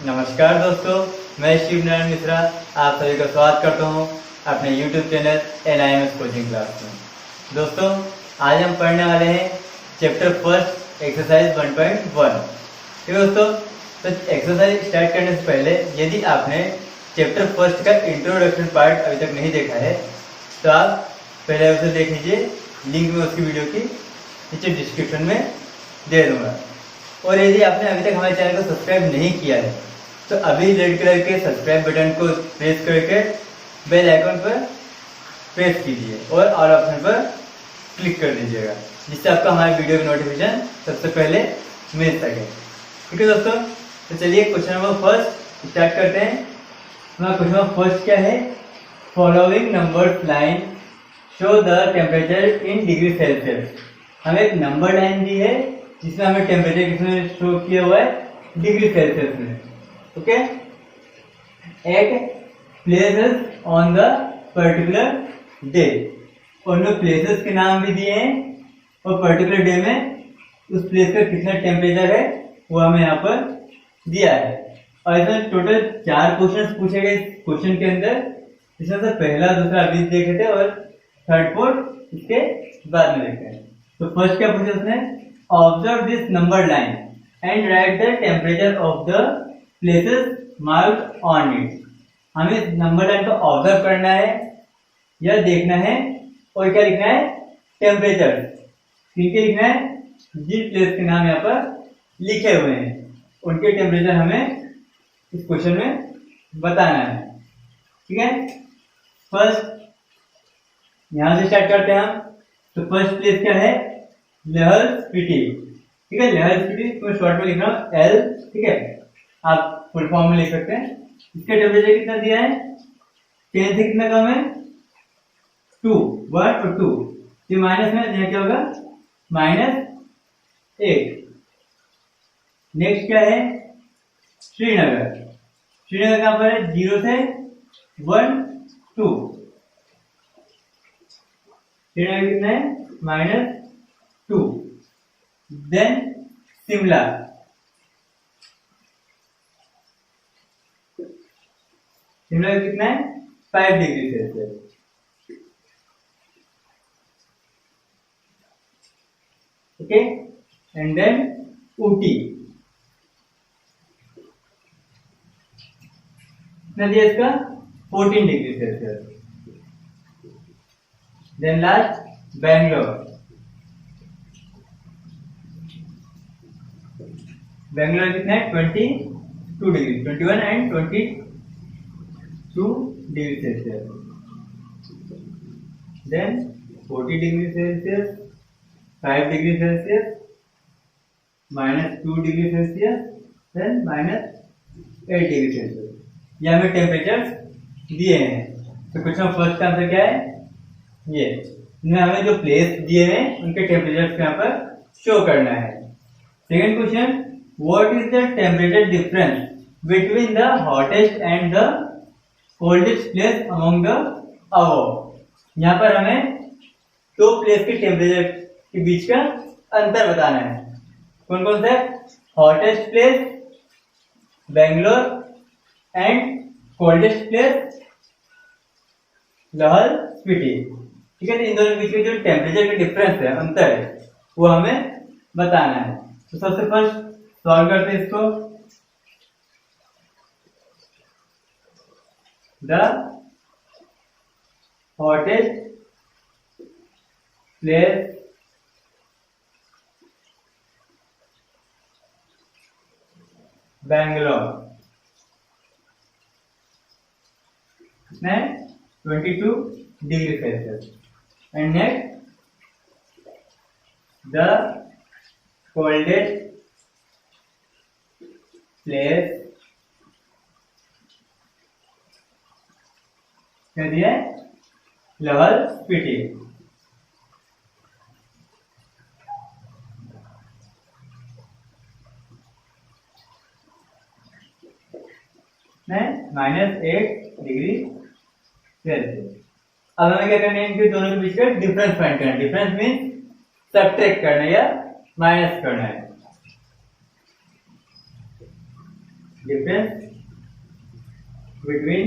नमस्कार दोस्तों, मैं शिव नारायण मिश्रा आप सभी का स्वागत करता हूं अपने YouTube channel NIMS coaching class में। दोस्तों, आज हम पढ़ने वाले हैं चैप्टर फर्स्ट एक्सरसाइज 1.1। ठीक है दोस्तों, तो एक्सरसाइज स्टार्ट करने से पहले यदि आपने चैप्टर फर्स्ट का इंट्रोडक्शन पार्ट अभी तक नहीं देखा है तो आप पहले उसे देख लीजिए। लिंक में उसकी वीडियो की नीचे डिस्क्रिप्शन में दे दूंगा। और यदि आपने अभी तक हमारे चैनल को सब्सक्राइब नहीं किया है तो अभी रेड कलर के सब्सक्राइब बटन को प्रेस करके बेल आइकन पर प्रेस कीजिए और ऑल ऑप्शन पर क्लिक कर दीजिएगा, जिससे आपको हमारे वीडियो की नोटिफिकेशन सबसे पहले मिल सके। ठीक है दोस्तों, तो चलिए क्वेश्चन नंबर फर्स्ट स्टार्ट करते हैं। हमारा क्वेश्चन नंबर फर्स्ट क्या है? Following numbers line show the temperature in degree Celsius. हमें एक नंबर लाइन दी है जिसमें हमें टेम्परेचर किसमें शो किया हुआ है? डिग्री सेल्सियस में। Okay, at places on the particular day. उनमें प्लेसेस के नाम भी दिए हैं और पर्टिकुलर डे में उस प्लेस का कितना टेम्परेचर है वो हमें यहाँ पर दिया है। और इसमें टोटल 4 क्वेश्चन पूछे गए क्वेश्चन के अंदर, इसमें से पहला दूसरा अभी देखे थे और थर्ड फोर्थ इसके बाद में देखे। तो फर्स्ट क्या पूछा उसने? Observe this number line and right the temperature of the places marked on it. हमें इस नंबर लाइन को ऑब्जर्व करना है या देखना है और क्या लिखना है? टेम्परेचर। किनके लिखना है? जिन प्लेस के नाम यहाँ पर लिखे हुए हैं उनके टेम्परेचर हमें इस क्वेश्चन में बताना है। ठीक है, फर्स्ट यहां से स्टार्ट करते हैं हम। तो फर्स्ट प्लेस क्या है? लहर स्पीटी। ठीक है, लहर स्पीटी तो शॉर्ट में लिख रहा हूं L। ठीक है, आप फुल फॉर्म में लिख सकते हैं। इसका टेम्परेचर कितना दिया है? 10 से कितना कम है? 2, 1 और 2। ये माइनस में यहाँ क्या होगा? -8। नेक्स्ट क्या है? श्रीनगर। श्रीनगर कहां पर है? 0 से 1, 2। श्रीनगर कितना है? -2। देन शिमला। शिमला कितना है? 5 degree Celsius. Okay, and then Ooty. कितना दिया इसका? 14 degree Celsius. Then last Bangalore. Bangalore कितना है? 22 degree, 21 and 22 degree Celsius. Then 40 degree Celsius, 5 degree Celsius, -2 degree Celsius, then -8 degree Celsius. ये हमें टेम्परेचर दिए हैं। तो क्वेश्चन फर्स्ट का आंसर क्या है? ये इनमें हमें जो प्लेस दिए हैं उनके टेम्परेचर यहाँ पर शो करना है। Second question, what is the temperature difference between the hottest and the coldest place among the above. यहाँ पर हमें 2 प्लेस के टेम्परेचर के बीच का अंतर बताना है। कौन कौन सा? Hottest place Bangalore and coldest place Lahaul Spiti. ठीक है, तो इन दोनों के बीच में जो टेम्परेचर का डिफरेंस है, अंतर है, वो हमें बताना है। तो सबसे फर्स्ट सॉल्व करते हैं इसको। द हॉटेस्ट प्लेस बैंगलोर कितना है? 22 degree Celsius. And next the coldest place क्या दिया है? लाहौल स्पीति। -8 degree Celsius. अब हमें क्या करना है? इनके दोनों के बीच का डिफरेंस फाइंड करना है। डिफरेंस मीन सब्ट्रैक्ट करना है या माइनस करना है। Difference between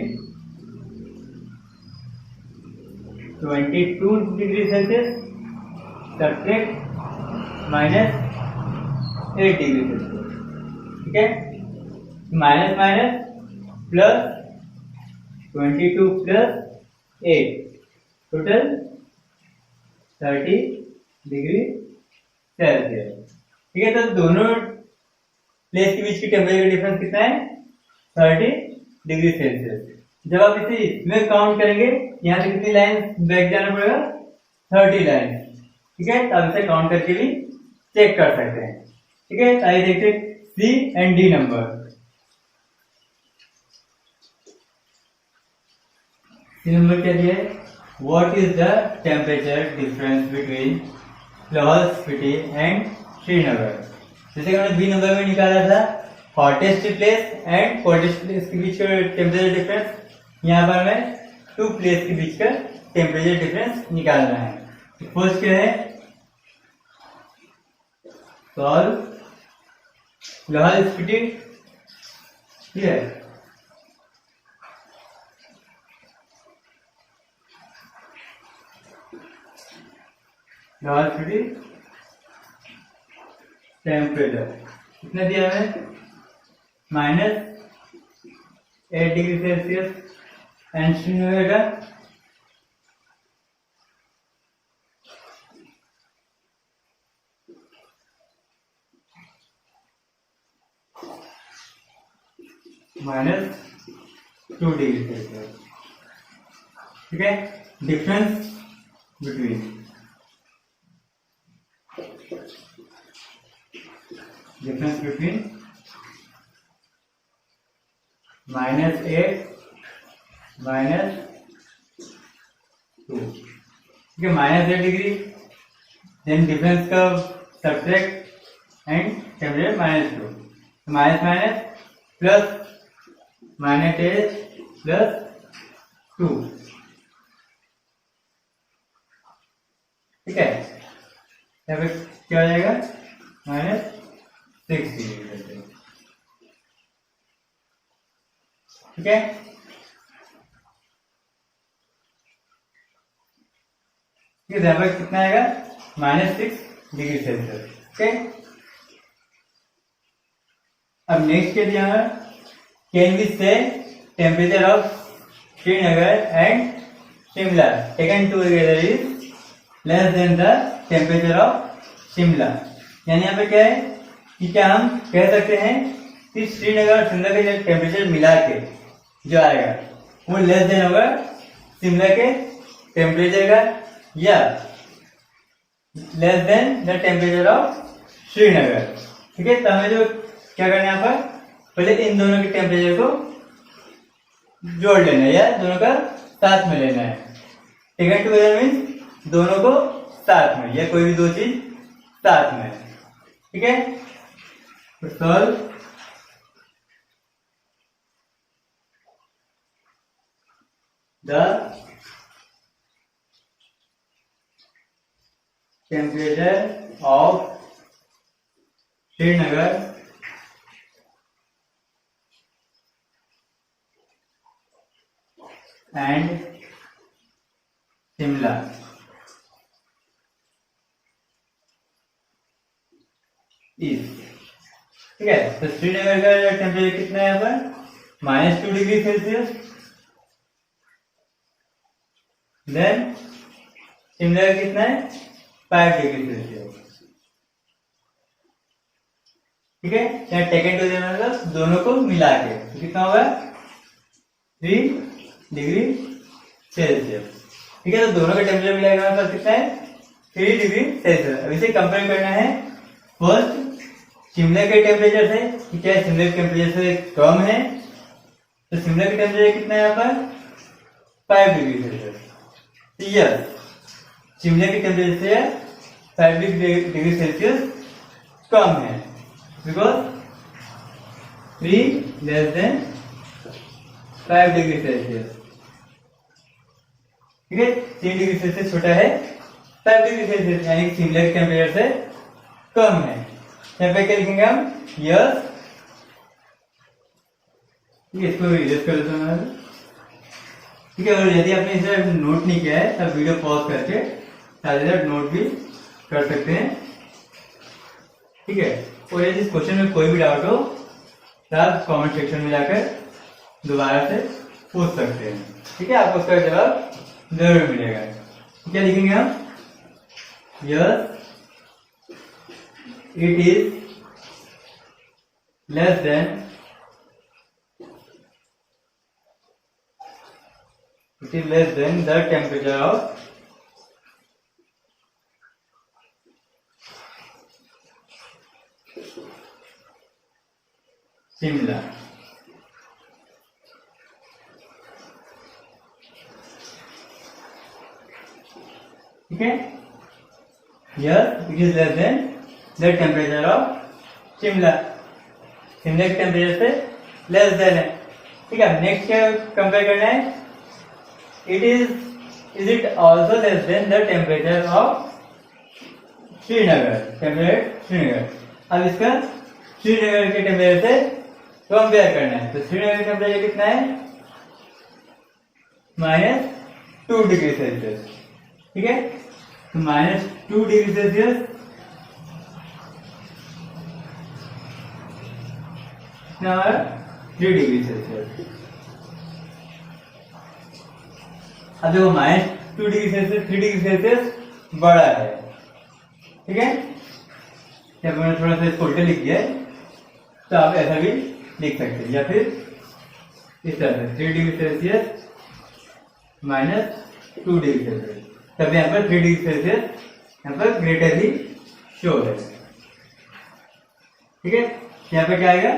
22 degree Celsius subtract -8 degree Celsius. ठीक है, minus minus plus 22 plus 8 total 30 degree Celsius. ठीक है, तो दोनों प्लेस के बीच की टेम्परेचर डिफरेंस कितना है? 30 डिग्री सेल्सियस। जब आप इसे इसमें काउंट करेंगे, यहाँ से कितनी लाइन बैक जाना पड़ेगा? 30 लाइन। ठीक है, तो आप इसे काउंट करके भी चेक कर सकते हैं। ठीक है, आइए देखते हैं C and D number. C number क्या दिया है? What is the temperature difference between Lahaul Spiti and Srinagar. जैसे कि हमने बी नंबर में निकाला था hottest place and coldest place के बीच का टेम्परेचर डिफरेंस, यहाँ पर हमें टू प्लेस के बीच का टेम्परेचर डिफरेंस निकालना है। फर्स्ट क्या है? सॉल्व लाहौल स्पीति, ठीक है, लाहौल स्पीति टेम्परेचर कितना दिया है? -8 डिग्री सेल्सियस एंड श्रीनगर का -2 डिग्री सेल्सियस। ठीक है, डिफरेंस बिटवीन -8 -2। ठीक है, -8 डिग्री, देन डिफरेंस का subtract and temperature -2, minus minus plus -8 plus 2। ठीक है, यहाँ पे क्या हो जाएगा? -6 डिग्री। ठीक है, यहाँ पर कितना आएगा? -6 डिग्री सेल्सियस। ठीक है, अब नेक्स्ट क्या दिया है? कैन वी से temperature of Srinagar and Shimla taken together is less than the temperature of Shimla. यानी यहाँ पे क्या है कि क्या हम कह सकते हैं कि श्रीनगर और शिमला के टेम्परेचर मिला के जो आएगा वो लेस देन होगा शिमला के टेम्परेचर का, या less than the temperature of Srinagar. ठीक है, तो हमें जो क्या करना है यहाँ पर, पहले इन दोनों के टेम्परेचर को जोड़ लेना है या दोनों का साथ में लेना है। टेकन टुगेदर मीन्स दोनों को साथ में, या कोई भी दो चीज साथ में। ठीक है, तो solve the temperature of Srinagar and Shimla is. ठीक है, तो श्रीनगर का टेम्परेचर कितना है यहाँ पर? -2 डिग्री सेल्सियस। देन शिमला का कितना है? 5 डिग्री सेल्सियस। ठीक है, यहाँ टेकन टू मतलब दोनों को मिला के तो कितना होगा? 3 डिग्री सेल्सियस। ठीक है, तो दोनों का टेम्परेचर मिलाएगा हमारे पास कितना है? 3 डिग्री सेल्सियस। अब इसे कंपेयर करना है फर्स्ट शिमला के टेम्परेचर से कि क्या शिमला के टेम्परेचर से कम है, तो शिमला का टेम्परेचर कितना है यहाँ पर? 5 डिग्री सेल्सियस। यस, शिमला के टेम्परेचर से 5 डिग्री सेल्सियस कम है, because 3 less than 5 degree Celsius. ठीक है, 3 डिग्री सेल्सियस छोटा है 5 डिग्री सेल्सियस, यानी शिमला के टेम्परेचर से कम है। यहाँ पे क्या लिखेंगे हम? यस ठीक है, इसको इरेज कर देता हूँ। ठीक है, और यदि आपने इसे नोट नहीं किया है तब वीडियो पॉज करके साथ नोट भी कर सकते हैं। ठीक है, और यदि इस क्वेश्चन में कोई भी डाउट हो तो आप कमेंट सेक्शन में जाकर दोबारा से पूछ सकते हैं। ठीक है, आपको उसका जवाब जरूर मिलेगा। क्या लिखेंगे हम? Yes it is less than the temperature of Shimla। ठीक है, yes it is less than the temperature of Shimla। Shimla के टेम्परेचर से लेस देन है। ठीक है, नेक्स्ट क्या कंपेयर करना है? is it also less than the temperature of Srinagar? Temperature Srinagar. अब इसका श्रीनगर के टेम्परेचर से कंपेयर करना है। तो श्रीनगर का टेम्परेचर कितना है? -2 डिग्री सेल्सियस। ठीक है, तो -2 डिग्री सेल्सियस कितना है? 3 डिग्री सेल्सियस। अब देखो -2 डिग्री सेल्सियस 3 डिग्री सेल्सियस बड़ा है। ठीक है, जब मैंने थोड़ा सा इसको उल्टा लिख दिया है तो आप ऐसा भी लिख सकते हैं, या फिर इस तरह से 3 डिग्री सेल्सियस -2 डिग्री सेल्सियस। तब यहाँ पर 3 डिग्री सेल्सियस यहाँ पर ग्रेटर ही शो है। ठीक है, यहाँ पे क्या आएगा?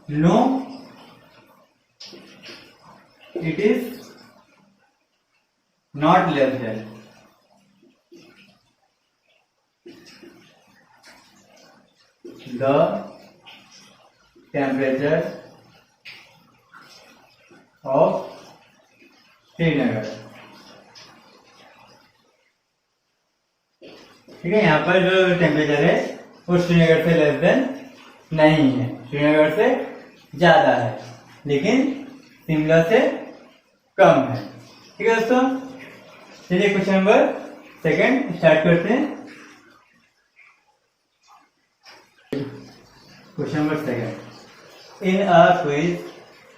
No it is not less than the temperature of Srinagar। ठीक है, यहाँ पर जो टेम्परेचर है वो श्रीनगर से लेस देन नहीं है, श्रीनगर से ज्यादा है लेकिन शिमला से कम है। ठीक है दोस्तों, चलिए क्वेश्चन नंबर 2 स्टार्ट करते हैं। Question number 2, in a quiz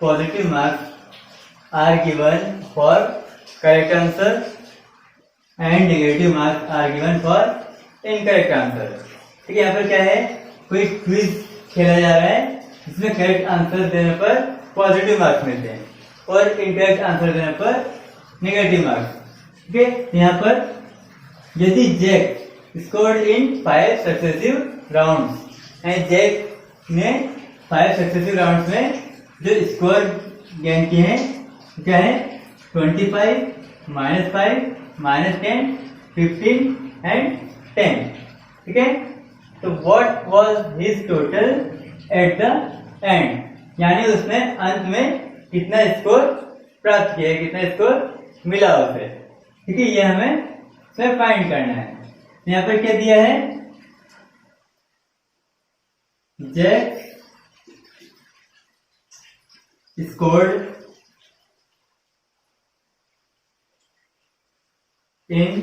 positive marks are given for correct answer and negative marks are given for incorrect answer. ठीक है, यहाँ पर क्या है? कोई क्विज खेला जा रहा है जिसमें करेक्ट आंसर देने पर पॉजिटिव मार्क्स मिलते हैं और इनकरेक्ट आंसर देने पर नेगेटिव मार्क्स। ठीक है, यहाँ पर यदि Jack scored in 5 successive rounds and Jack ने 5 सक्सेसिव राउंड्स में जो स्कोर गेन किए हैं क्या है? 25, -5, -10, 15 एंड 10। ठीक है, तो what was his total at the end, यानी उसने अंत में कितना स्कोर प्राप्त किया, कितना स्कोर मिला उसे। ठीक है, ये हमें इसमें फाइंड करना है। यहाँ पर क्या दिया है? Jack scored in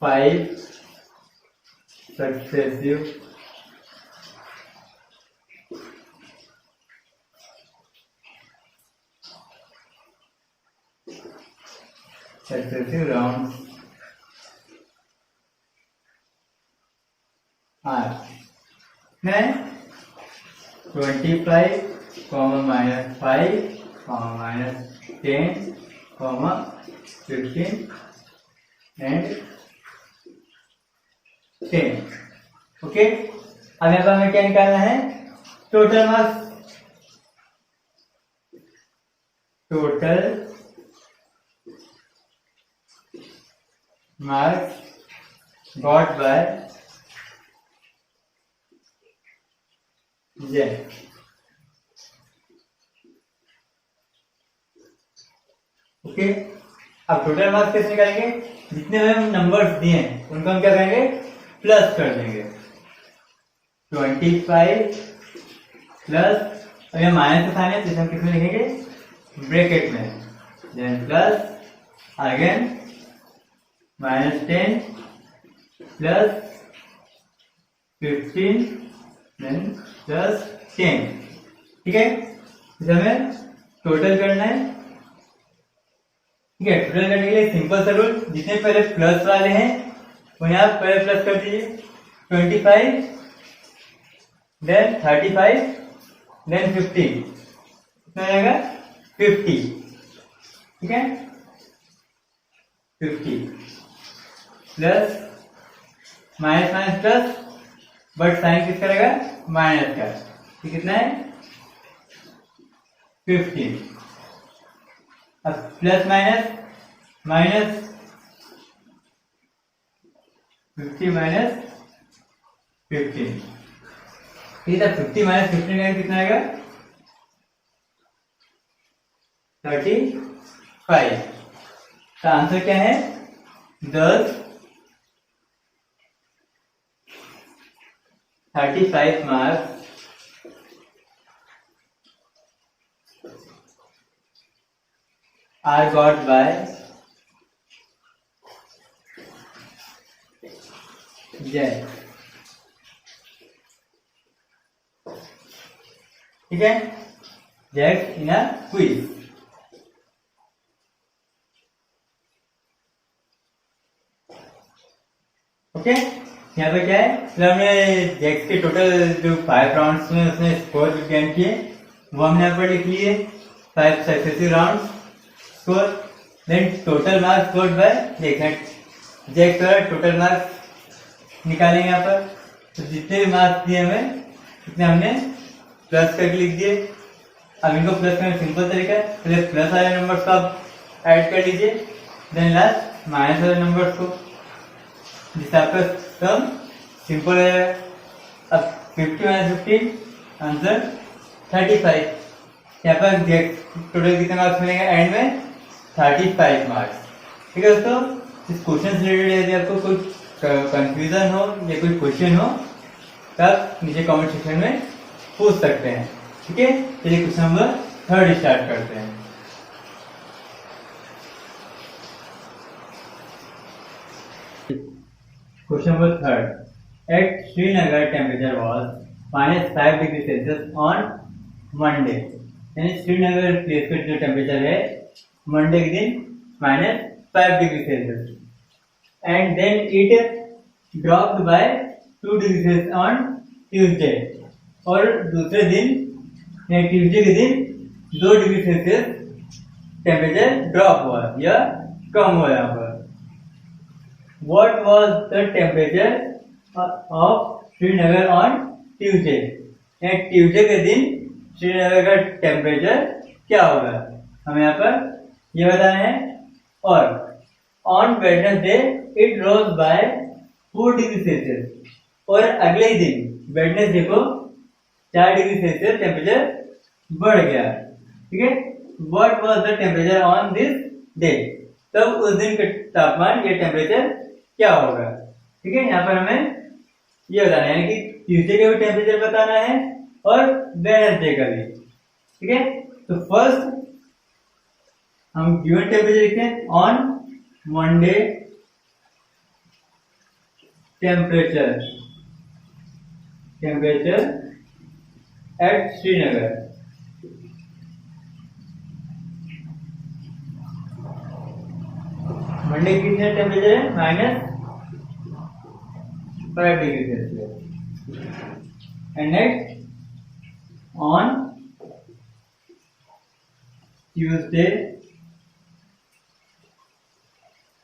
5 successive round are है 25, -5, -10, 15 एंड 10। ओके, अब यहाँ पर हमें क्या निकालना है? Total marks, total marks got by Jack. Okay, अब टोटल मार्क्स कैसे निकालेंगे? जितने हमें नंबर्स दिए हैं उनको हम क्या करेंगे? प्लस कर देंगे। 25 प्लस, अब ये माइनस का साइन है तो इसे हम किसमें लिखेंगे, ब्रैकेट में, then plus again -10 plus 15 then plus 10। ठीक है, इसे हमें टोटल करना है। ठीक है, टोटल करने के लिए सिंपल सा रूल, जितने पहले प्लस वाले हैं वो यहाँ पहले प्लस कर दीजिए, 25 देन 35 देन 50, कितना आएगा 50। ठीक है, 50 plus minus minus plus, but sign किस करेगा, माइनस का, ये कितना है 15। अब प्लस माइनस माइनस 50 माइनस 15, ठीक है, 50 माइनस 15 का कितना आएगा 35। तो आंसर क्या है 10 35 marks are got by Jack। ठीक है, Jack in a quiz। Okay, यहाँ पे क्या है, मतलब हमने जैक्स के टोटल जो 5 राउंड्स में उसने स्कोर गेन किए वो हमने यहाँ पर लिख लिए, 5 successive round score, then total marks scored by Jack's द्वारा टोटल मार्क्स निकालेंगे यहाँ पर। तो जितने भी मार्क्स दिए हमें उतने हमने प्लस करके लिख दिए। अब इनको प्लस करने सिंपल तरीका है, पहले प्लस वाले नंबर्स को आप ऐड कर लीजिए, देन लास्ट माइनस वाले नंबर्स को, जिससे आपका सम सिंपल है। अब 50 माइनस 15 आंसर 35। यहाँ पर टोटल कितने मार्क्स मिलेंगे एंड में 35 मार्क्स। ठीक है दोस्तों, इस क्वेश्चन से रिलेटेड यदि आपको कोई कंफ्यूजन हो या कोई क्वेश्चन हो तो आप नीचे कमेंट सेक्शन में पूछ सकते हैं। ठीक है, चलिए क्वेश्चन नंबर 3 स्टार्ट करते हैं। Question number 3. At Srinagar, temperature was -5 degree Celsius on Monday। यानी श्रीनगर प्लेस पर जो टेम्परेचर है मंडे के दिन -5 degree Celsius and then it dropped by 2 degree Celsius on Tuesday. और दूसरे दिन ट्यूसडे के दिन 2 डिग्री सेल्सियस टेम्परेचर ड्रॉप हुआ या कम हुआ यहाँ पर। What was the temperature of Srinagar on Tuesday? Tuesday के दिन श्रीनगर का टेम्परेचर क्या होगा, हमें यहाँ पर ये बताना है। और on Wednesday it rose by 4 degree Celsius, और अगले ही दिन वेडनेसडे को 4 डिग्री सेल्सियस टेम्परेचर बढ़ गया। ठीक है, what was the temperature on this day? तब उस दिन का तापमान या टेम्परेचर क्या होगा। ठीक है, यहाँ पर हमें ये बताना है, यानी कि ट्यूसडे का भी टेम्परेचर बताना है और वेडनेसडे का भी। ठीक है, तो फर्स्ट हम गिवन टेम्परेचर लिखते हैं, on Monday temperature at Srinagar. Monday की कितने टेम्परेचर है -5 degree Celsius and next on Tuesday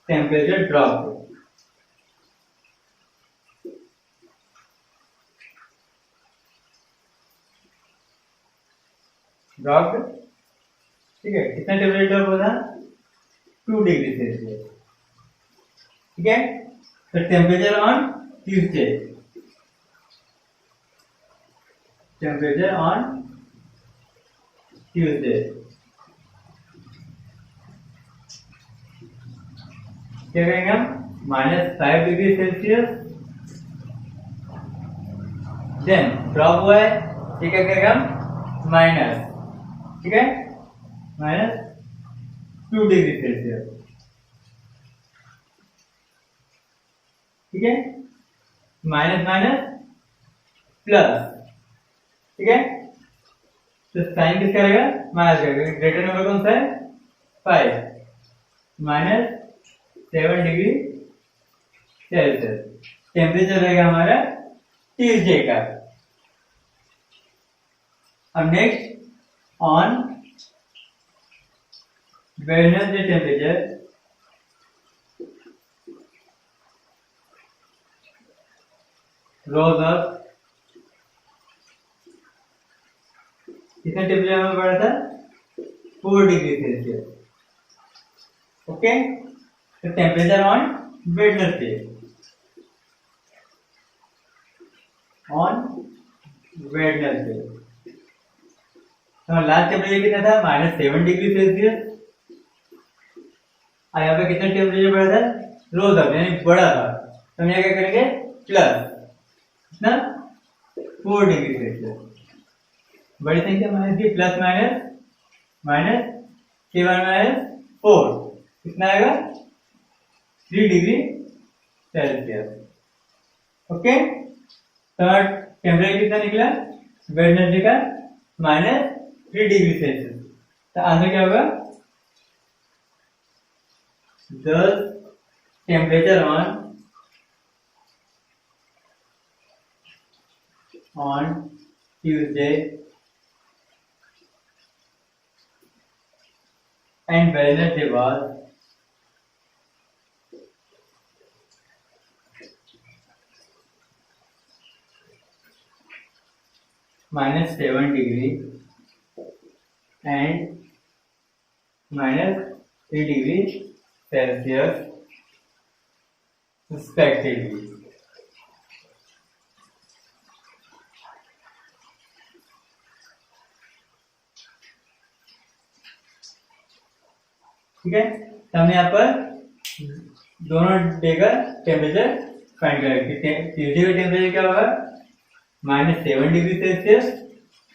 temperature drop ठीक है, कितना टेम्परेचर ड्रॉप होगा 2 डिग्री सेल्सियस। ठीक है, तो टेम्परेचर ऑन ट्यूसडे, क्या करेंगे हम, -5 डिग्री सेल्सियस, देन ड्रॉप हुआ है ये क्या करेगा माइनस, ठीक है, -2 डिग्री सेल्सियस, ठीक है, माइनस माइनस प्लस, ठीक है, तो साइन किसका रहेगा माइनस का, ग्रेटर नंबर कौन सा है 5, -7 डिग्री सेल्सियस। टेम्परेचर रहेगा हमारा ट्यूसडे का। अब next on Wednesday temperature rose up, कितना टेम्परेचर हमें बढ़ा था 4 डिग्री सेल्सियस, ओके। तो temperature on Wednesday, on Wednesday तो लास्ट टेम्परेचर कितना था -7 डिग्री सेल्सियस, और यहाँ पे कितना टेम्परेचर बढ़ा था रोज अप यानी बढ़ा था, तो हम यहाँ क्या करेंगे प्लस कितना 4 डिग्री सेल्सियस, बड़ी संख्या माइनस की प्लस माइनस -4 कितना आएगा 3 डिग्री सेल्सियस, ओके। तो टेम्परेचर कितना निकला वेडनेसडे का -3 डिग्री सेल्सियस, तो आंसर क्या होगा 10 temperature on Tuesday and Wednesday was -7 degree and -3 degree Celsius respectively. ठीक है, तो हमने यहाँ पर दोनों डे का टेम्परेचर फाइंड करा। ट्यूसडे का टेम्परेचर क्या होगा -7 डिग्री सेल्सियस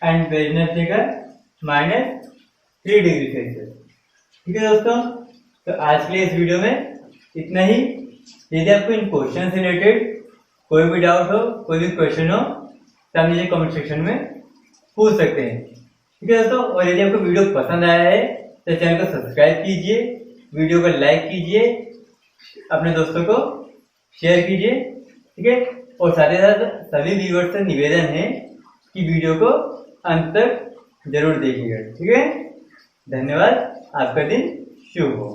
एंड वेडनेसडे का -3 डिग्री सेल्सियस। ठीक है दोस्तों, तो आज के लिए इस वीडियो में इतना ही। यदि आपको इन क्वेश्चन से रिलेटेड कोई भी डाउट हो, कोई भी क्वेश्चन हो, तो आप मुझे कमेंट सेक्शन में पूछ सकते हैं। ठीक है दोस्तों, और यदि आपको वीडियो पसंद आया है तो चैनल को सब्सक्राइब कीजिए, वीडियो को लाइक कीजिए, अपने दोस्तों को शेयर कीजिए। ठीक है, और साथ ही साथ सभी व्यूअर्स से निवेदन है कि वीडियो को अंत तक जरूर देखिएगा। ठीक है, धन्यवाद, आपका दिन शुभ हो।